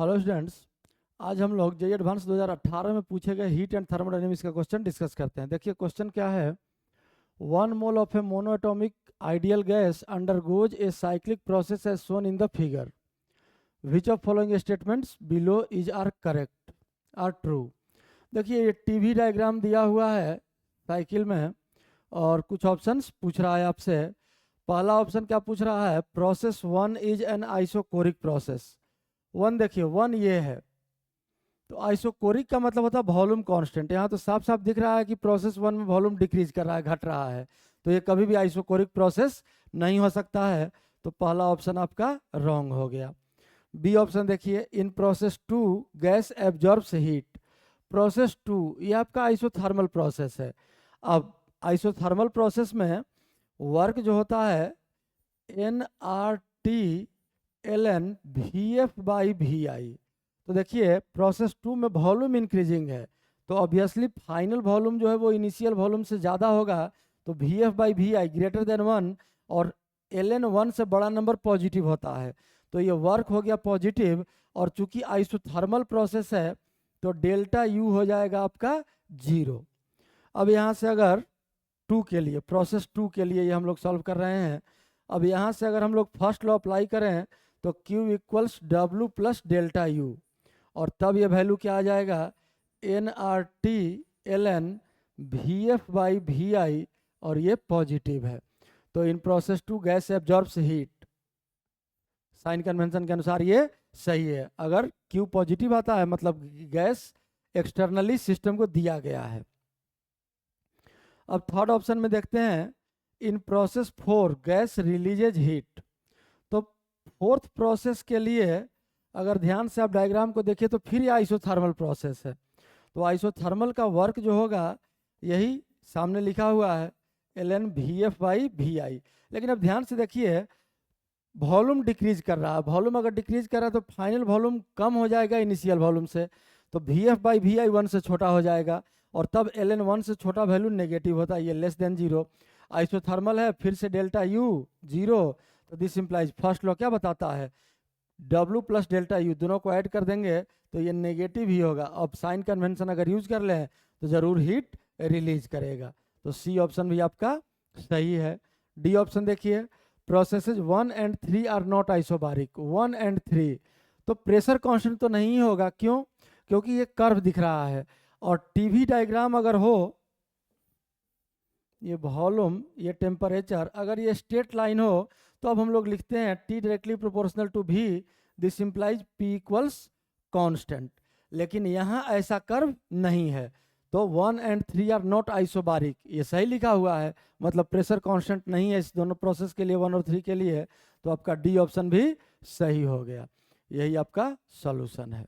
Hello students, आज हम लोग जेईई एडवांस 2018 में पूछे गए हीट एंड थर्मोडायनेमिक्स का क्वेश्चन डिस्कस करते हैं। देखिए क्वेश्चन क्या है। 1 mole of a monoatomic ideal gas undergoes a cyclic process as shown in the figure. Which of following statements below is are correct or true. देखिए ये TV diagram दिया हुआ है साइकिल में और कुछ ऑप्शंस पूछ रहा है आपसे। पहला ऑप्शन क्या पूछ रहा है, process 1 is an isochoric process. 1 देखिए 1 ये है, तो आइसोकोरिक का मतलब होता है वॉल्यूम कांस्टेंट। यहाँ तो साफ साफ दिख रहा है कि प्रोसेस 1 में वॉल्यूम डिक्रीज कर रहा है, घट रहा है, तो ये कभी भी आइसोकोरिक प्रोसेस नहीं हो सकता है। तो पहला ऑप्शन आपका रॉन्ग हो गया। बी ऑप्शन देखिए, इन process 2 gas absorbs heat. Process 2 ये आपका आइसोथर्मल प्रोसेस है। अब आइसोथर्मल प्रोसेस में वर्क जो होता है NRT ln VF/VI। तो देखिए प्रोसेस 2 में वॉल्यूम इंक्रीजिंग है, तो ऑब्वियसली फाइनल वॉल्यूम जो है वो इनिशियल वॉल्यूम से ज़्यादा होगा, तो VF/VI ग्रेटर देन 1 और ln 1 से बड़ा नंबर पॉजिटिव होता है, तो ये वर्क हो गया पॉजिटिव। और चूंकि आइसोथर्मल प्रोसेस है तो डेल्टा U हो जाएगा आपका 0। अब यहाँ से अगर 2 के लिए, प्रोसेस 2 के लिए ये हम लोग सॉल्व कर रहे हैं। अब यहाँ से अगर हम लोग फर्स्ट लॉ अप्लाई करें तो Q equals W plus delta U, और तब ये वैल्यू क्या आ जाएगा, NRT ln VF/VI, और ये पॉजिटिव है। तो in process 2 gas absorbs heat, sign convention के अनुसार ये सही है। अगर Q पॉजिटिव आता है मतलब गैस एक्सटर्नली सिस्टम को दिया गया है। अब थर्ड ऑप्शन में देखते हैं, in process 4 gas releases heat. तो फोर्थ प्रोसेस के लिए अगर ध्यान से आप डायग्राम को देखिए तो फिर ये आइसोथर्मल प्रोसेस है, तो आइसोथर्मल का वर्क जो होगा यही सामने लिखा हुआ है ln VF/VI। लेकिन अब ध्यान से देखिए वॉल्यूम डिक्रीज कर रहा है। वॉल्यूम अगर डिक्रीज कर रहा है तो फाइनल वॉल्यूम कम हो जाएगा इनिशियल वॉल्यूम से, तो VF/VI 1 से छोटा हो जाएगा, और तब ln 1 से छोटा वैल्यू नेगेटिव होता है, ये लेस देन 0। आइसोथर्मल है, फिर से डेल्टा U 0, तो दिस इम्प्लाइज फर्स्ट लॉ क्या बताता है, W प्लस डेल्टा U दोनों को ऐड कर देंगे तो ये नेगेटिव ही होगा। अब साइन कन्वेंशन अगर यूज कर लें तो जरूर हीट रिलीज करेगा, तो सी ऑप्शन भी आपका सही है। डी ऑप्शन देखिए, processes 1 and 3 are not isobaric. 1 and 3 तो प्रेशर कांस्टेंट तो नहीं होगा, क्यों, क्योंकि ये कर्व दिख रहा है, और टीवी डायग्राम अगर हो, ये वॉल्यूम ये टेम्परेचर अगर ये स्ट्रेट लाइन हो तो अब हम लोग लिखते हैं T directly proportional to V, this implies P equals constant. लेकिन यहाँ ऐसा कर्व नहीं है, तो 1 एंड 3 आर नॉट आइसोबारिक, ये सही लिखा हुआ है, मतलब प्रेशर कांस्टेंट नहीं है इस दोनों प्रोसेस के लिए, 1 और 3 के लिए, तो आपका डी ऑप्शन भी सही हो गया। यही आपका सॉल्यूशन है।